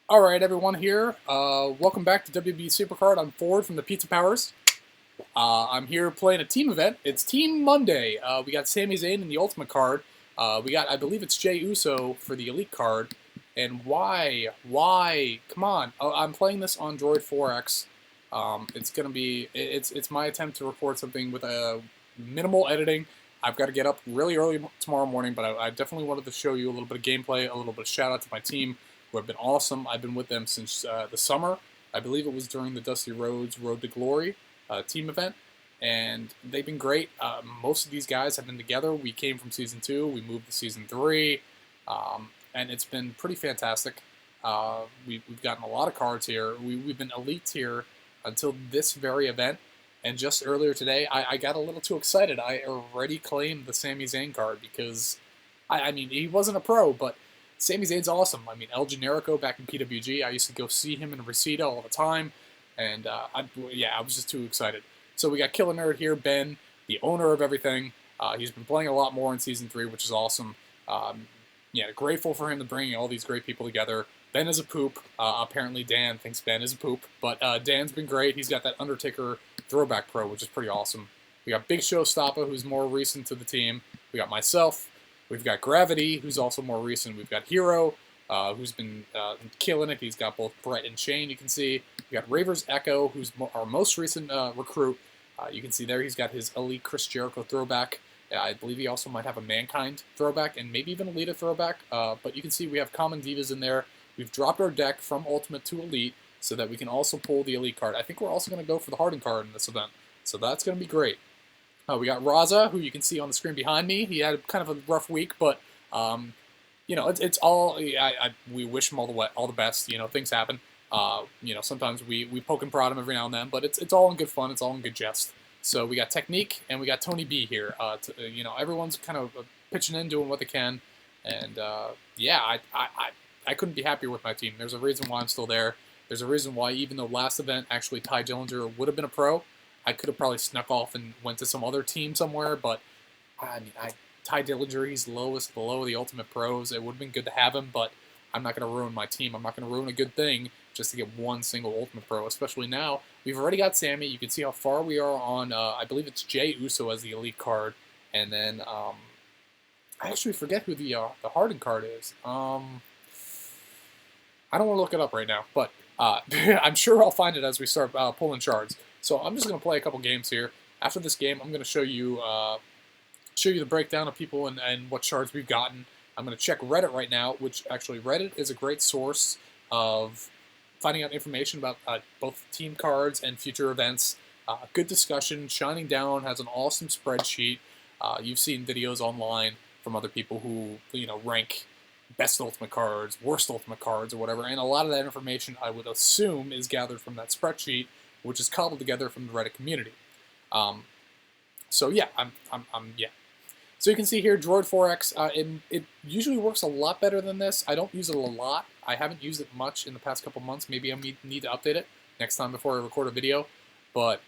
Alright, everyone here. Welcome back to WWE Supercard. I'm Ford from the Pizza Powers. I'm here playing a team event. It's Team Monday. We got Sami Zayn in the Ultimate card. We got, I believe it's Jey Uso for the Elite card. And why? Why? Come on. I'm playing this on Droid 4X. It's gonna be, it's my attempt to record something with a minimal editing. I've got to get up really early tomorrow morning, but I definitely wanted to show you a little bit of gameplay, a little bit of shout out to my team, who have been awesome. I've been with them since the summer. I believe it was during the Dusty Rhodes Road to Glory team event, and they've been great. Most of these guys have been together. We came from Season 2, we moved to Season 3, and it's been pretty fantastic. We've gotten a lot of cards here. We've been elites here until this very event, and just earlier today, I got a little too excited. I already claimed the Sami Zayn card because, I mean, he wasn't a pro, but Sami Zayn's awesome. I mean, El Generico back in PWG, I used to go see him in Reseda all the time, and I was just too excited. So we got Killer Nerd here, Ben, the owner of everything. He's been playing a lot more in Season 3, which is awesome. Grateful for him to bring all these great people together. Ben is a poop. Apparently Dan thinks Ben is a poop, but Dan's been great. He's got that Undertaker Throwback Pro, which is pretty awesome. We got Big Showstopper, who's more recent to the team. We got myself. We've got Gravity, who's also more recent. We've got Hero, who's been killing it. He's got both Bret and Shane, you can see. We got Raver's Echo, who's our most recent recruit. You can see there he's got his Elite Chris Jericho throwback. I believe he also might have a Mankind throwback and maybe even a Lita throwback. But you can see we have Common Divas in there. We've dropped our deck from Ultimate to Elite so that we can also pull the Elite card. I think we're also going to go for the Harden card in this event. So that's going to be great. We got Razza, who you can see on the screen behind me. He had kind of a rough week, but it's all. We wish him all the best. Things happen. Sometimes we poke and prod him every now and then, but it's all in good fun. It's all in good jest. So we got Technique and we got Tony B here. Everyone's kind of pitching in, doing what they can, and I couldn't be happier with my team. There's a reason why I'm still there. There's a reason why, even though last event actually Ty Dillinger would have been a pro, I could have probably snuck off and went to some other team somewhere, but Ty Dillinger, he's lowest below the Ultimate Pros. It would have been good to have him, but I'm not going to ruin my team. I'm not going to ruin a good thing just to get one single Ultimate Pro, especially now. We've already got Sami. You can see how far we are on, I believe it's Jey Uso as the Elite card, and then I actually forget who the Harden card is. I don't want to look it up right now, but I'm sure I'll find it as we start pulling shards. So I'm just going to play a couple games here. After this game, I'm going to show you the breakdown of people and what shards we've gotten. I'm going to check Reddit right now, which actually Reddit is a great source of finding out information about both team cards and future events. Good discussion. Shining Down has an awesome spreadsheet. You've seen videos online from other people who rank best Ultimate cards, worst Ultimate cards, or whatever, and a lot of that information I would assume is gathered from that spreadsheet, which is cobbled together from the Reddit community. So yeah. So you can see here, Droid 4X, it usually works a lot better than this. I don't use it a lot. I haven't used it much in the past couple months. Maybe I need to update it next time before I record a video. But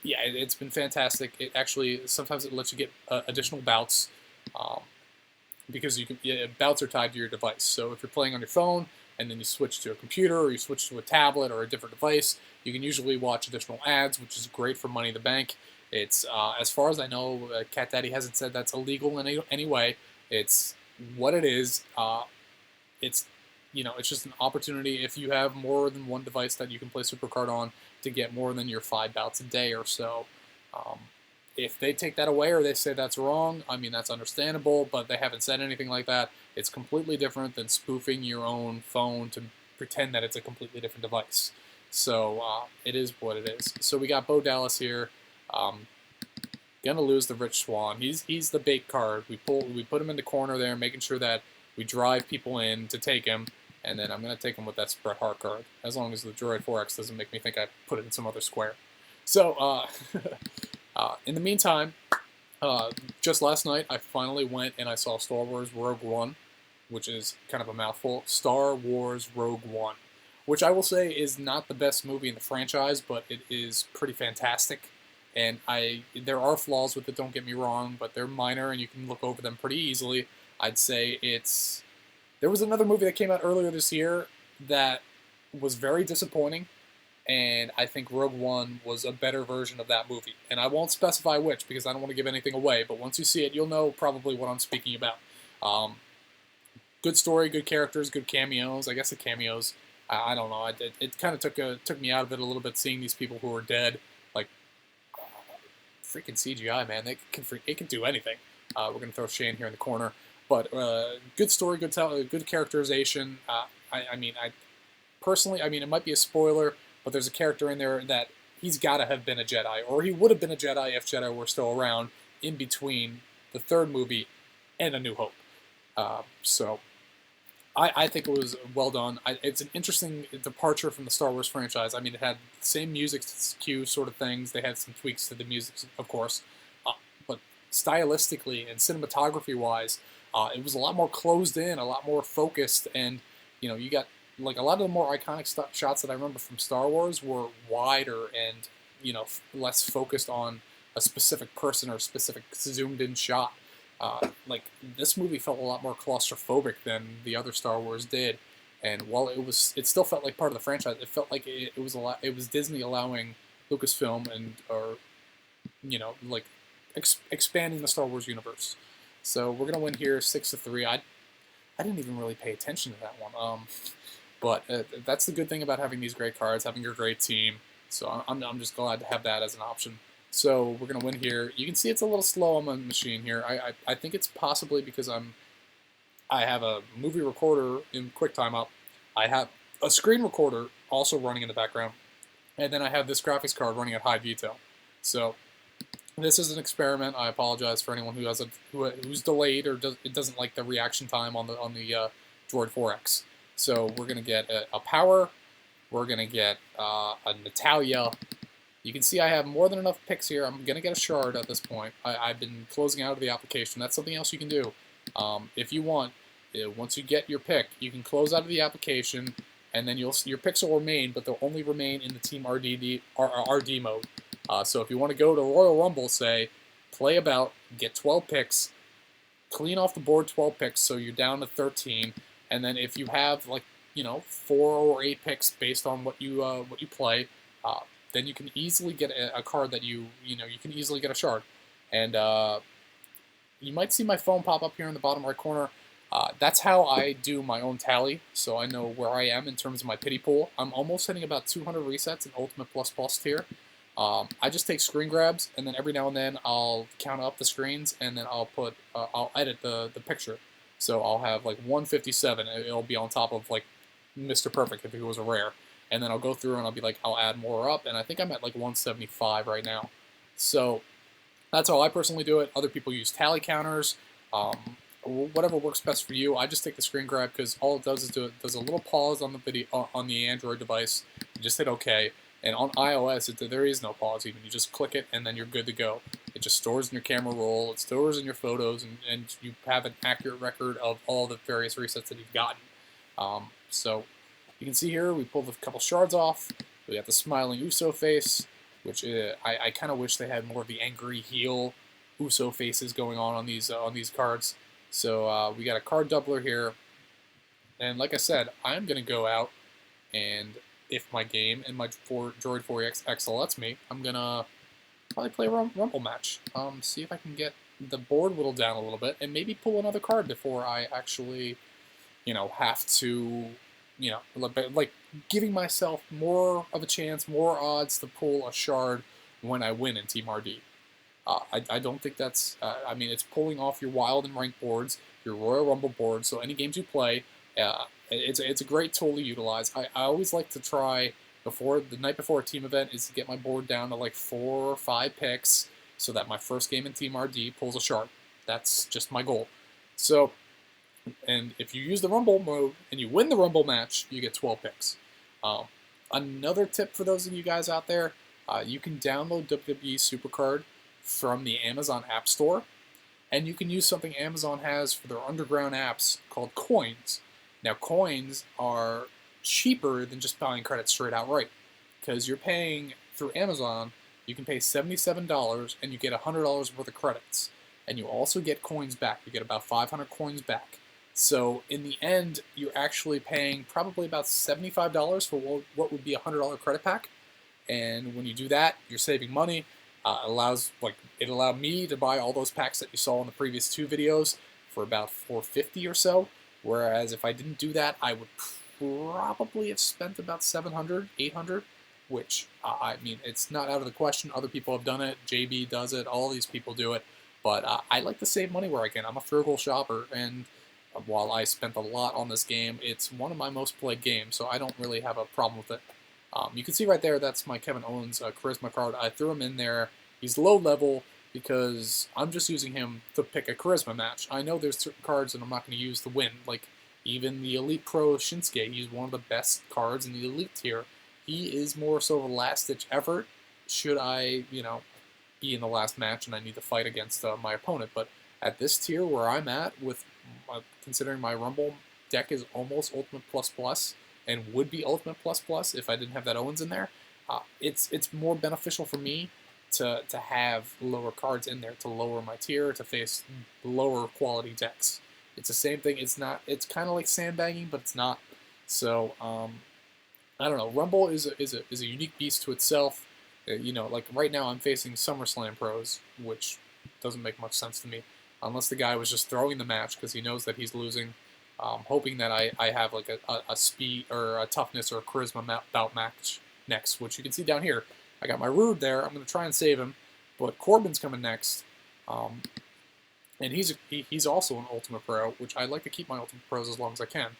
it's been fantastic. It actually, sometimes it lets you get additional bouts because bouts are tied to your device. So if you're playing on your phone and then you switch to a computer or you switch to a tablet or a different device, you can usually watch additional ads, which is great for Money in the Bank. It's, as far as I know, Cat Daddy hasn't said that's illegal in any way. It's what it is. It's just an opportunity if you have more than one device that you can play Supercard on to get more than your 5 bouts a day or so. If they take that away or they say that's wrong, I mean, that's understandable, but they haven't said anything like that. It's completely different than spoofing your own phone to pretend that it's a completely different device. So it is what it is. So we got Bo Dallas here. Gonna lose the Rich Swan. He's the bait card. We put him in the corner there, making sure that we drive people in to take him, and then I'm gonna take him with that Bret Hart card, as long as the Droid 4X doesn't make me think I put it in some other square. So in the meantime, just last night I finally went and I saw Star Wars Rogue One, which is kind of a mouthful. Star Wars Rogue One, which I will say is not the best movie in the franchise, but it is pretty fantastic. And there are flaws with it, don't get me wrong, but they're minor and you can look over them pretty easily. I'd say there was another movie that came out earlier this year that was very disappointing, and I think Rogue One was a better version of that movie. And I won't specify which because I don't want to give anything away, but once you see it, you'll know probably what I'm speaking about. Um, Good story, good characters, good cameos. I guess the cameos, I don't know. It kind of took me out of it a little bit seeing these people who are dead. Like, freaking CGI, man. It can do anything. We're gonna throw Shane here in the corner, but good story, good characterization. I mean, I personally, I mean, it might be a spoiler, but there's a character in there that he's got to have been a Jedi, or he would have been a Jedi if Jedi were still around in between the third movie and A New Hope. So I think it was well done. It's an interesting departure from the Star Wars franchise. I mean, it had the same music cue sort of things. They had some tweaks to the music, of course, but stylistically and cinematography-wise, it was a lot more closed in, a lot more focused, and you got like a lot of the more iconic shots that I remember from Star Wars were wider and less focused on a specific person or a specific zoomed-in shot. Like this movie felt a lot more claustrophobic than the other Star Wars did, and while it still felt like part of the franchise. It felt like it was it was Disney allowing Lucasfilm or like expanding the Star Wars universe. So we're gonna win here 6-3. I didn't even really pay attention to that one. But that's the good thing about having these great cards, having your great team. So I'm just glad to have that as an option. So we're going to win here. You can see it's a little slow on my machine here. I think it's possibly because I have a movie recorder in QuickTime up. I have a screen recorder also running in the background. And then I have this graphics card running at high detail. So this is an experiment. I apologize for anyone who's delayed or it doesn't like the reaction time on the Droid 4X. So we're going to get a power. We're going to get a Natalia. You can see I have more than enough picks here. I'm going to get a shard at this point. I've been closing out of the application. That's something else you can do. If you want, once you get your pick, you can close out of the application, and then your picks will remain, but they'll only remain in the Team RD mode. So if you want to go to Royal Rumble, say, play about, get 12 picks, clean off the board 12 picks, so you're down to 13, and then if you have 4 or 8 picks based on what you play, then you can easily get a card that you can easily get a shard. And you might see my phone pop up here in the bottom right corner. That's how I do my own tally, so I know where I am in terms of my pity pool. I'm almost hitting about 200 resets in Ultimate Plus Plus tier. I just take screen grabs, and then every now and then I'll count up the screens, and then I'll edit the picture. So I'll have like 157. It'll be on top of like Mr. Perfect if it was a rare. And then I'll go through and I'll be like, I'll add more up, and I think I'm at like 175 right now. So that's how I personally do it. Other people use tally counters, whatever works best for you. I just take the screen grab because all it does is does a little pause on the video on the Android device. You just hit OK, and on iOS there is no pause even. You just click it and then you're good to go. It just stores in your camera roll. It stores in your photos, and you have an accurate record of all the various resets that you've gotten. So you can see here we pulled a couple shards off. We got the smiling Uso face, which I kind of wish they had more of the angry heel Uso faces going on these cards. So we got a card doubler here, and like I said, I'm gonna go out, and if my game and my Droid 4X lets me, I'm gonna probably play a Rumble match. See if I can get the board whittled down a little bit, and maybe pull another card before I actually, have to. Like giving myself more of a chance, more odds to pull a shard when I win in Team RD. I don't think that's, I mean, it's pulling off your Wild and Ranked boards, your Royal Rumble boards, so any games you play, it's a great tool to utilize. I always like to try, the night before a team event, is to get my board down to like 4 or 5 picks, so that my first game in Team RD pulls a shard. That's just my goal. So, and if you use the Rumble mode and you win the Rumble match, you get 12 picks. Another tip for those of you guys out there, you can download WWE Supercard from the Amazon App Store, and you can use something Amazon has for their underground apps called coins. Now, coins are cheaper than just buying credits straight outright, because you're paying through Amazon. You can pay $77 and you get $100 worth of credits, and you also get coins back. You get about 500 coins back. So in the end, you're actually paying probably about $75 for what would be a $100 credit pack. And when you do that, you're saving money. It allowed me to buy all those packs that you saw in the previous two videos for about $450 or so. Whereas if I didn't do that, I would probably have spent about $700, $800, which I mean, it's not out of the question. Other people have done it. JB does it. All these people do it. But I like to save money where I can. I'm a frugal shopper, and while I spent a lot on this game, it's one of my most played games, so I don't really have a problem with it. You can see right there, that's my Kevin Owens Charisma card. I threw him in there. He's low level because I'm just using him to pick a Charisma match. I know there's certain cards that I'm not going to use to win, like even the Elite Pro Shinsuke. He's one of the best cards in the Elite tier. He is more so of a last-ditch effort should I, be in the last match and I need to fight against my opponent. But at this tier where I'm at, with considering my Rumble deck is almost Ultimate Plus Plus, and would be Ultimate Plus Plus if I didn't have that Owens in there, it's more beneficial for me to have lower cards in there, to lower my tier, to face lower quality decks. It's the same thing. It's kind of like sandbagging, but it's not. So I don't know. Rumble is a unique beast to itself. Like right now I'm facing SummerSlam pros, which doesn't make much sense to me, unless the guy was just throwing the match because he knows that he's losing. Hoping that I have like a speed or a toughness or a charisma bout match next, which you can see down here. I got my Rude there. I'm going to try and save him, but Corbin's coming next, and he's also an Ultimate Pro, which I like to keep my Ultimate Pros as long as I can.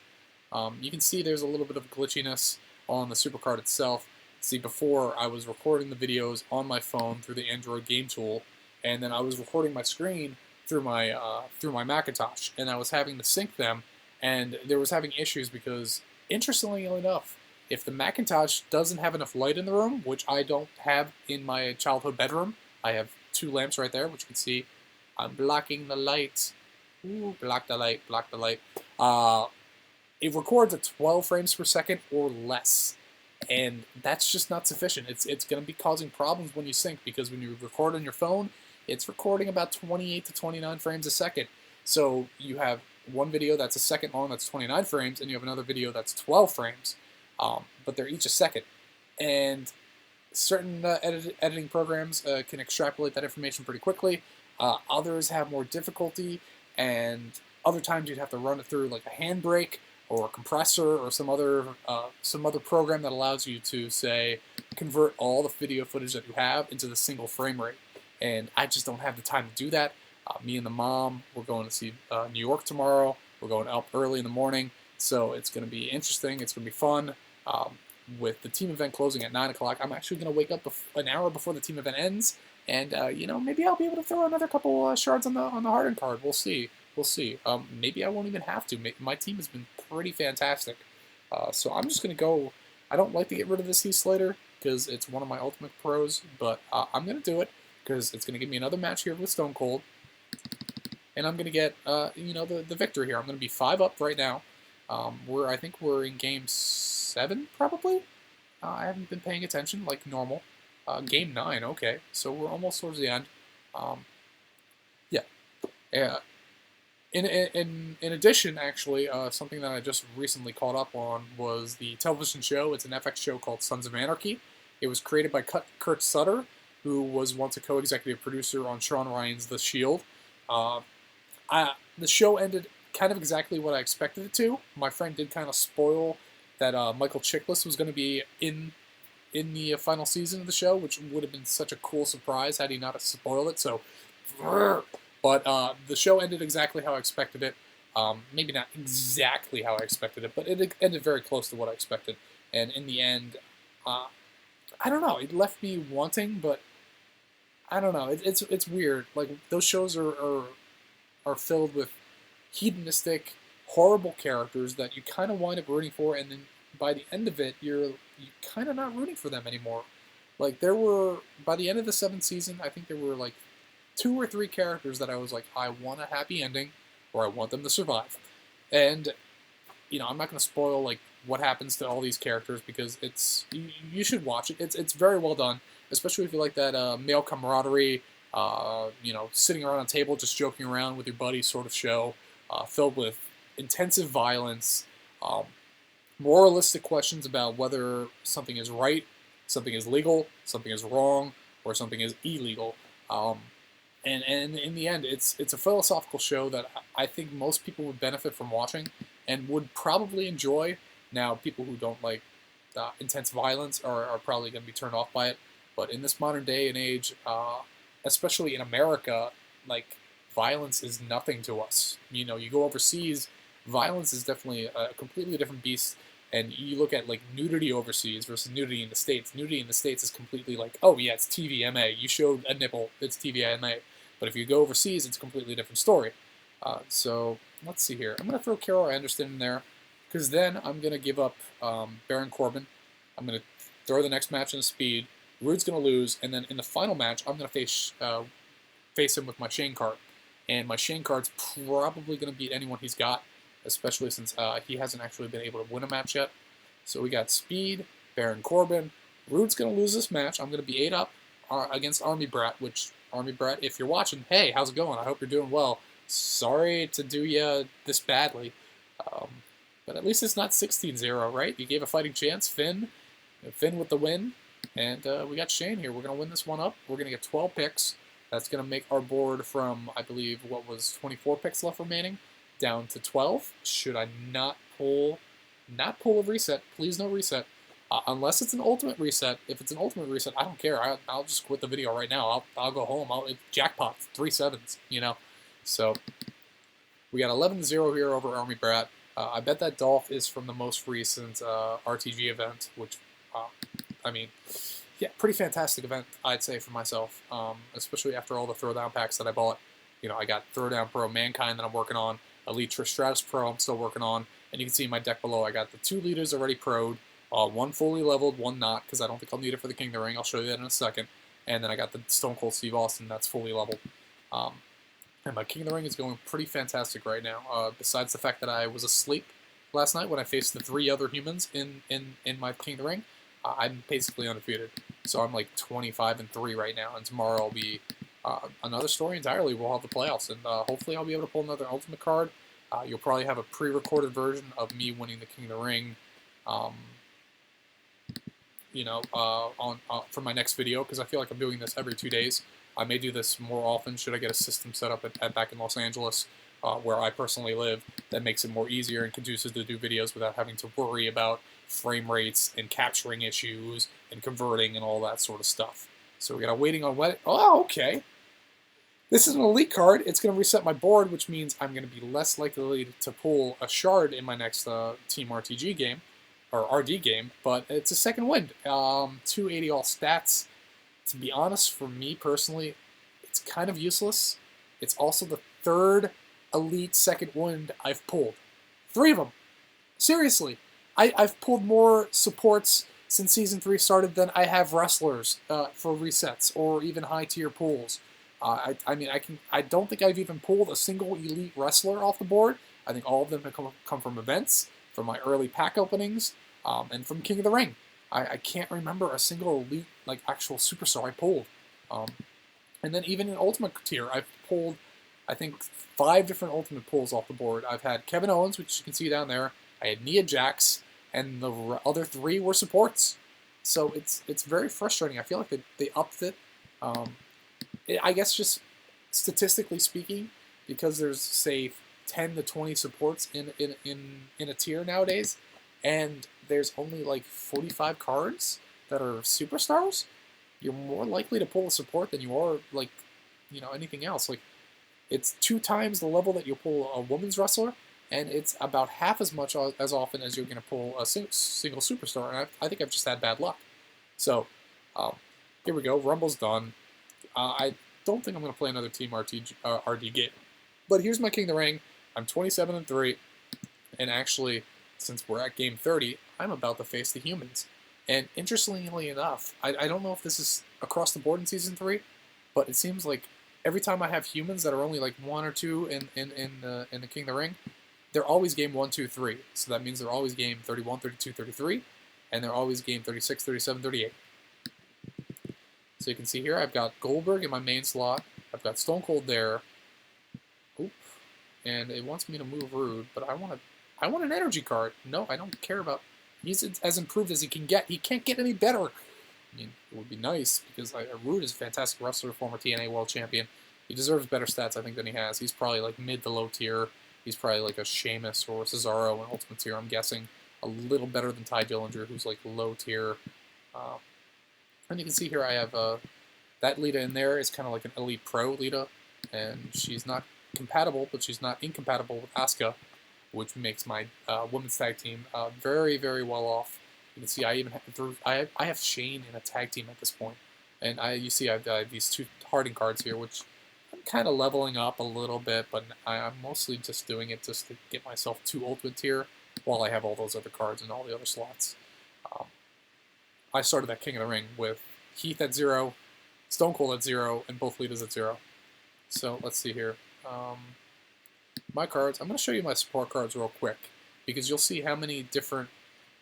You can see there's a little bit of glitchiness on the Supercard itself. See, before I was recording the videos on my phone through the Android game tool, and then I was recording my screen through my Macintosh, and I was having to sync them. And there was having issues because, interestingly enough, if the Macintosh doesn't have enough light in the room, which I don't have in my childhood bedroom, I have two lamps right there, which you can see. I'm blocking the light. Ooh, block the light, block the light. It records at 12 frames per second or less. And that's just not sufficient. It's going to be causing problems when you sync, because when you record on your phone, it's recording about 28 to 29 frames a second. So you have one video that's a second long, that's 29 frames, and you have another video that's 12 frames, but they're each a second. And certain editing programs can extrapolate that information pretty quickly. Others have more difficulty, and other times you'd have to run it through like a handbrake or a compressor or some other program that allows you to, say, convert all the video footage that you have into the single frame rate. And I just don't have the time to do that. Me and the mom, we're going to see New York tomorrow. We're going up early in the morning, so it's going to be interesting. It's going to be fun. With the team event closing at 9 o'clock, I'm actually going to wake up an hour before the team event ends, and maybe I'll be able to throw another couple shards on the hardened card. We'll see. We'll see. Maybe I won't even have to. My team has been pretty fantastic, so I'm just going to go. I don't like to get rid of this Heath Slater because it's one of my Ultimate Pros, but I'm going to do it because it's going to give me another match here with Stone Cold. And I'm going to get, the victory here. I'm going to be 5 up right now. I think we're in Game 7, probably? I haven't been paying attention like normal. Game 9, okay. So we're almost towards the end. Yeah. In addition, actually, something that I just recently caught up on was the television show. It's an FX show called Sons of Anarchy. It was created by Kurt Sutter, who was once a co-executive producer on Sean Ryan's The Shield. The show ended kind of exactly what I expected it to. My friend did kind of spoil that Michael Chiklis was going to be in the final season of the show, which would have been such a cool surprise had he not spoiled it. So, but the show ended exactly how I expected it. Maybe not exactly how I expected it, but it ended very close to what I expected. And in the end, I don't know. It left me wanting, but I don't know. It's weird. Like, those shows are filled with hedonistic, horrible characters that you kind of wind up rooting for, and then by the end of it, you're kind of not rooting for them anymore. Like, by the end of the 7th season, I think there were like 2 or 3 characters that I was like, I want a happy ending, or I want them to survive. And, I'm not going to spoil like what happens to all these characters, because you should watch it. It's very well done, especially if you like that male camaraderie, sitting around a table just joking around with your buddies sort of show, filled with intensive violence, moralistic questions about whether something is right, something is legal, something is wrong, or something is illegal. And in the end, it's a philosophical show that I think most people would benefit from watching and would probably enjoy. Now, people who don't like intense violence are probably going to be turned off by it. But in this modern day and age, especially in America, like violence is nothing to us. You know, you go overseas, violence is definitely a completely different beast. And you look at like nudity overseas versus nudity in the States. Nudity in the States is completely like, oh yeah, it's TVMA. You showed a nipple, it's TVMA. But if you go overseas, it's a completely different story. So let's see here. I'm going to throw Carol Anderson in there because then I'm going to give up Baron Corbin. I'm going to throw the next match in the speed. Rude's going to lose, and then in the final match, I'm going to face him with my Shane card. And my Shane card's probably going to beat anyone he's got, especially since he hasn't actually been able to win a match yet. So we got speed, Baron Corbin. Rude's going to lose this match. I'm going to be 8 up against Army Bret, which, Army Bret, if you're watching, hey, how's it going? I hope you're doing well. Sorry to do you this badly. But at least it's not 16-0, right? You gave a fighting chance. Finn with the win. And we got Shane here. We're going to win this one up. We're going to get 12 picks. That's going to make our board from, I believe, what was 24 picks left remaining, down to 12. Should I not pull a reset? Please no reset. Unless it's an ultimate reset. If it's an ultimate reset, I don't care. I'll just quit the video right now. I'll go home. Jackpot, 3 7s, you know. So we got 11-0 here over Army Bret. I bet that Dolph is from the most recent RTG event, which, I mean, yeah, pretty fantastic event, I'd say, for myself, especially after all the Throwdown packs that I bought. You know, I got Throwdown Pro Mankind that I'm working on, Elite Trish Stratus Pro I'm still working on, and you can see in my deck below I got the 2 leaders already pro'd, 1 fully leveled, 1 not, because I don't think I'll need it for the King of the Ring. I'll show you that in a second. And then I got the Stone Cold Steve Austin that's fully leveled. And my King of the Ring is going pretty fantastic right now. Besides the fact that I was asleep last night when I faced the 3 other humans in my King of the Ring, I'm basically undefeated. So I'm like 25-3 right now, and tomorrow I'll be another story entirely. We'll have the playoffs, and hopefully I'll be able to pull another Ultimate card. You'll probably have a pre-recorded version of me winning the King of the Ring, you know, for my next video, because I feel like I'm doing this every 2 days. I may do this more often should I get a system set up back in Los Angeles, where I personally live, that makes it more easier and conducive to do videos without having to worry about frame rates and capturing issues and converting and all that sort of stuff. So we got a waiting on what? Oh, okay. This is an elite card. It's going to reset my board, which means I'm going to be less likely to pull a shard in my next Team RTG game, or RD game, but it's a second wind. 280 all stats. To be honest, for me personally, it's kind of useless. It's also the 3rd elite second wind I've pulled. 3 of them. Seriously. I've pulled more supports since Season 3 started than I have wrestlers for resets or even high-tier pulls. I don't think I've even pulled a single elite wrestler off the board. I think all of them have come from events, from my early pack openings, and from King of the Ring. I can't remember a single elite, like, actual superstar I pulled. And then even in Ultimate tier, I've pulled, I think, 5 different Ultimate pulls off the board. I've had Kevin Owens, which you can see down there. I had Nia Jax, and the other 3 were supports. So it's very frustrating. I feel like they upped it. I guess just statistically speaking, because there's, say, 10 to 20 supports in a tier nowadays, and there's only like 45 cards that are superstars, you're more likely to pull a support than you are, like, you know, anything else. Like, it's 2 times the level that you'll pull a women's wrestler, and it's about half as much as often as you're going to pull a single superstar, and I think I've just had bad luck. So, here we go. Rumble's done. I don't think I'm going to play another Team RD game. But here's my King of the Ring. I'm 27-3, and actually, since we're at Game 30, I'm about to face the humans. And interestingly enough, I don't know if this is across the board in Season 3, but it seems like every time I have humans that are only like 1 or 2 in the King of the Ring, they're always game 1, 2, 3. So that means they're always game 31, 32, 33, and they're always game 36, 37, 38. So you can see here, I've got Goldberg in my main slot. I've got Stone Cold there. Oop. and it wants me to move Rude, but I want an energy card. No, I don't care about. He's as improved as he can get. He can't get any better. I mean, it would be nice because Rude is a fantastic wrestler, former TNA World Champion. He deserves better stats, I think, than he has. He's probably like mid to low tier. He's probably like a Sheamus or Cesaro in Ultimate tier, I'm guessing. A little better than Ty Dillinger, who's like low tier. And you can see here I have that Lita in there is kind of like an Elite Pro Lita, and she's not compatible, but she's not incompatible with Asuka, which makes my women's tag team very, very well off. You can see I even I have Shane in a tag team at this point, and you see I've these two Harding cards here, which I'm kind of leveling up a little bit, but I'm mostly just doing it just to get myself to Ultimate tier while I have all those other cards and all the other slots. I started that King of the Ring with Heath at 0, Stone Cold at 0, and both Litas at 0. So let's see here. My cards, I'm going to show you my support cards real quick, because you'll see how many different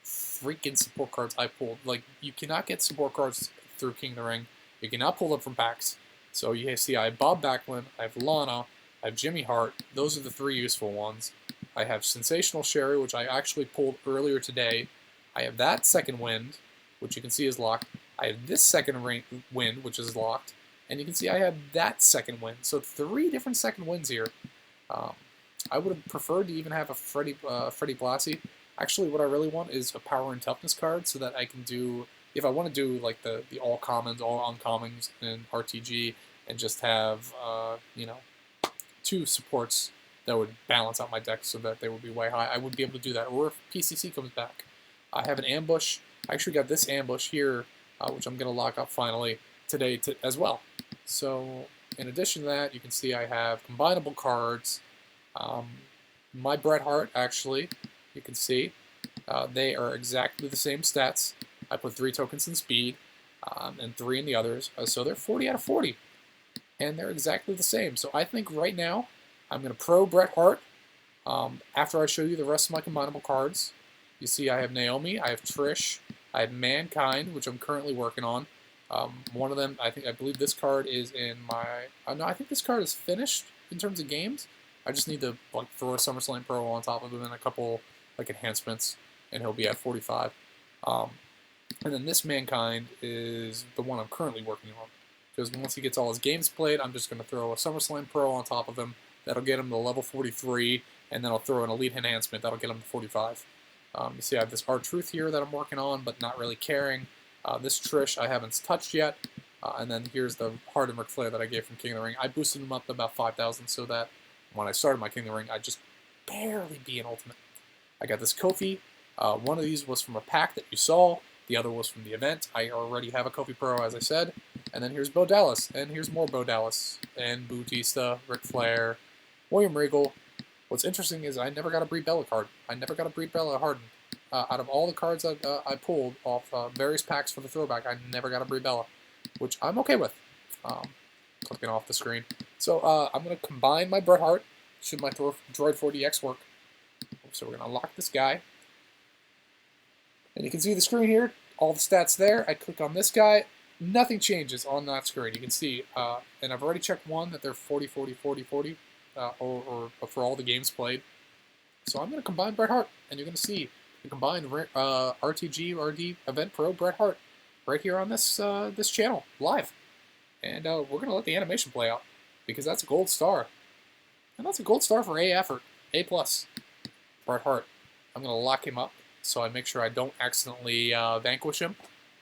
freaking support cards I pulled. Like, you cannot get support cards through King of the Ring. You cannot pull them from packs. So you see I have Bob Backlund, I have Lana, I have Jimmy Hart. Those are the 3 useful ones. I have Sensational Sherry, which I actually pulled earlier today. I have that Second Wind, which you can see is locked. I have this Second Wind, which is locked. And you can see I have that Second Wind. So 3 different Second Winds here. I would have preferred to even have a Freddie Blassie. Actually, what I really want is a Power and Toughness card so that I can do, if I want to do like the all commons, all uncommons in RTG, and just have, you know, 2 supports that would balance out my deck so that they would be way high, I would be able to do that. Or if PCC comes back. I have an Ambush. I actually got this Ambush here, which I'm going to lock up finally today as well. So, in addition to that, you can see I have combinable cards. My Bret Hart, actually, you can see, they are exactly the same stats. I put 3 tokens in speed, and 3 in the others, so they're 40 out of 40. And they're exactly the same. So I think right now, I'm going to pro Bret Hart. After I show you the rest of my combinable cards, you see I have Naomi, I have Trish, I have Mankind, which I'm currently working on. One of them, I believe this card is in my... no, I think this card is finished in terms of games. I just need to like throw a SummerSlam Pro on top of him and a couple like enhancements, and he'll be at 45. And then this Mankind is the one I'm currently working on, because once he gets all his games played, I'm just going to throw a SummerSlam Pro on top of him. That'll get him to level 43, and then I'll throw an Elite Enhancement. That'll get him to 45. You see I have this R-Truth here that I'm working on, but not really caring. This Trish I haven't touched yet. And then here's the Harden Ric Flair that I gave from King of the Ring. I boosted him up to about 5,000 so that when I started my King of the Ring, I'd just barely be an Ultimate. I got this Kofi. One of these was from a pack that you saw. The other was from the event. I already have a Kofi Pro, as I said. And then here's Bo Dallas. And here's more Bo Dallas. And Bautista, Ric Flair, William Regal. What's interesting is I never got a Brie Bella card. I never got a Brie Bella Harden. Out of all the cards I pulled off various packs for the throwback, I never got a Brie Bella, which I'm okay with. Clicking off the screen. So I'm going to combine my Bret Hart. Should my Droid 4DX work? So we're going to unlock this guy. And you can see the screen here. All the stats there. I click on this guy. Nothing changes on that screen. You can see, and I've already checked one, that they're 40, 40, 40, 40, or for all the games played. So I'm going to combine Bret Hart, and you're going to see the combined RTG RD Event Pro Bret Hart right here on this this channel live. And we're going to let the animation play out, because that's a gold star. And that's a gold star for A effort. A+. Bret Hart. I'm going to lock him up so I make sure I don't accidentally vanquish him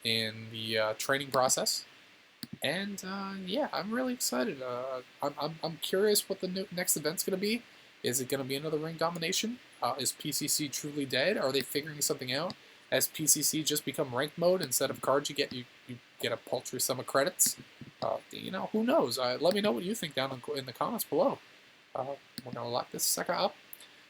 in the training process. And yeah, I'm really excited. I'm curious what the next event's going to be. Is it going to be another ring domination? Is PCC truly dead? Are they figuring something out? Has PCC just become ranked mode? Instead of cards, you get a paltry sum of credits. You know, who knows? Let me know what you think down in the comments below. We're going to lock this sucker up.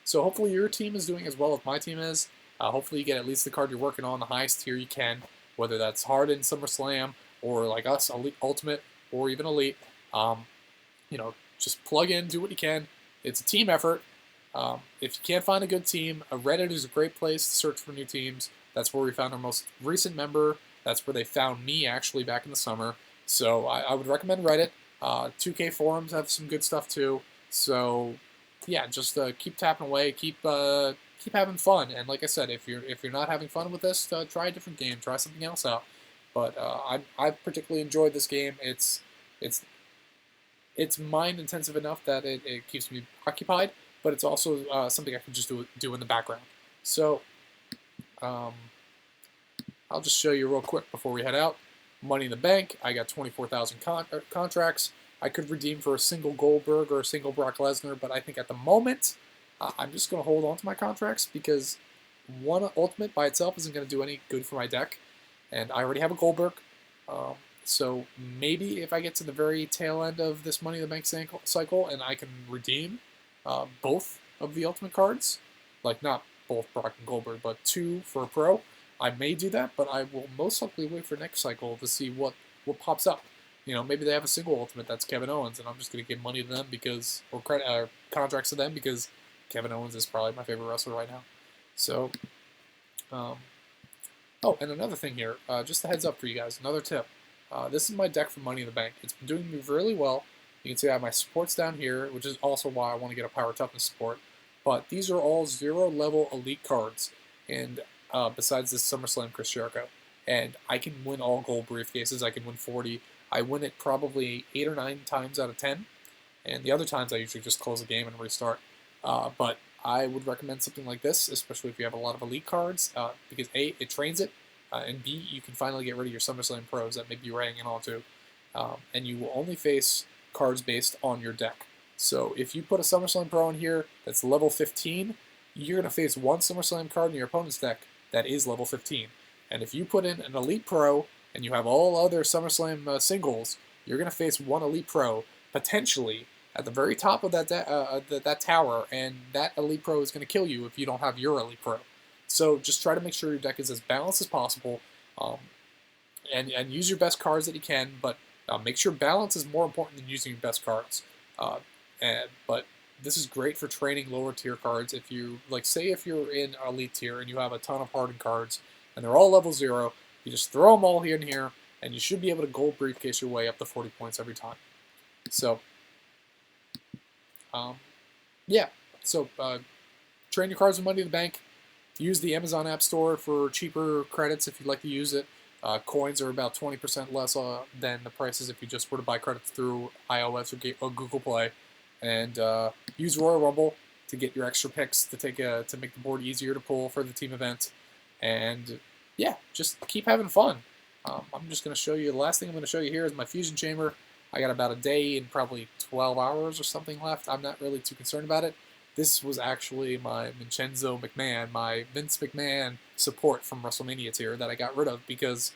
So hopefully your team is doing as well as my team is. Hopefully you get at least the card you're working on, the highest tier you can, whether that's Harden, SummerSlam, or like us, Elite, Ultimate, or even Elite. You know, just plug in, do what you can. It's a team effort. If you can't find a good team, Reddit is a great place to search for new teams. That's where we found our most recent member. That's where they found me, actually, back in the summer. So I would recommend Reddit. 2K forums have some good stuff, too. So, yeah, just keep tapping away, keep having fun. And like I said, if you're not having fun with this, try a different game, try something else out. But I particularly enjoyed this game. It's it's mind intensive enough that it keeps me occupied, but it's also something I can just do in the background. So um, I'll just show you real quick before we head out. Money in the Bank, I got 24,000 contracts. I could redeem for a single Goldberg or a single Brock Lesnar, but I think at the moment, I'm just going to hold on to my contracts because one Ultimate by itself isn't going to do any good for my deck, and I already have a Goldberg. So maybe if I get to the very tail end of this Money in the Bank cycle and I can redeem both of the Ultimate cards, like not both Brock and Goldberg, but 2 for a Pro, I may do that, but I will most likely wait for next cycle to see what pops up. You know, maybe they have a single Ultimate that's Kevin Owens, and I'm just going to give money to them because, or contracts to them because Kevin Owens is probably my favorite wrestler right now. So, oh, and another thing here, just a heads up for you guys, another tip. This is my deck for Money in the Bank. It's been doing me really well. You can see I have my supports down here, which is also why I want to get a Power Toughness support. But these are all 0 level elite cards, and besides this SummerSlam Chris Jericho. And I can win all gold briefcases. I can win 40. I win it probably 8 or 9 times out of 10. And the other times I usually just close the game and restart. But I would recommend something like this, especially if you have a lot of elite cards, because A, it trains it, and B, you can finally get rid of your SummerSlam pros that maybe you're hanging on to. And you will only face cards based on your deck. So if you put a SummerSlam Pro in here that's level 15, you're going to face one SummerSlam card in your opponent's deck that is level 15. And if you put in an Elite Pro and you have all other SummerSlam singles, you're going to face one Elite Pro potentially at the very top of that tower, and that Elite Pro is going to kill you if you don't have your Elite Pro. So just try to make sure your deck is as balanced as possible, and use your best cards that you can, but make sure balance is more important than using your best cards. But this is great for training lower tier cards. If you, like, say if you're in Elite tier and you have a ton of hardened cards, and they're all level 0, you just throw them all here and here, and you should be able to gold briefcase your way up to 40 points every time. So, yeah. So, train your cards with Money in the Bank. Use the Amazon App Store for cheaper credits if you'd like to use it. Coins are about 20% less than the prices if you just were to buy credits through iOS or Google Play. And use Royal Rumble to get your extra picks to make the board easier to pull for the team event. And yeah, just keep having fun. I'm just going to show you, the last thing I'm going to show you here is my Fusion Chamber. I got about a day and probably 12 hours or something left. I'm not really too concerned about it. This was actually my Vincenzo McMahon, my Vince McMahon support from WrestleMania tier that I got rid of because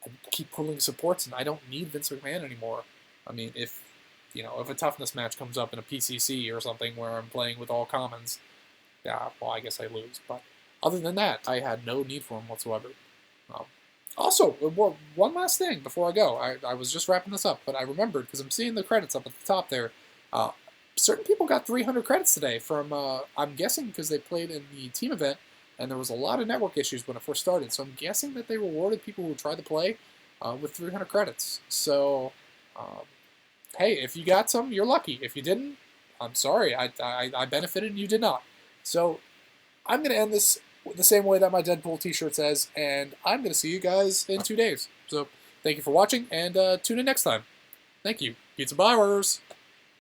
I keep pulling supports and I don't need Vince McMahon anymore. I mean, if a toughness match comes up in a PCC or something where I'm playing with all commons, yeah, well, I guess I lose. But other than that, I had no need for him whatsoever. Also, one last thing before I go. I was just wrapping this up, but I remembered because I'm seeing the credits up at the top there. Certain people got 300 credits today from, I'm guessing because they played in the team event, and there was a lot of network issues when it first started. So I'm guessing that they rewarded people who tried to play with 300 credits. So, hey, if you got some, you're lucky. If you didn't, I'm sorry. I benefited and you did not. So I'm going to end this the same way that my Deadpool t-shirt says, and I'm going to see you guys in 2 days. So thank you for watching, and tune in next time. Thank you. Pizza Bowers!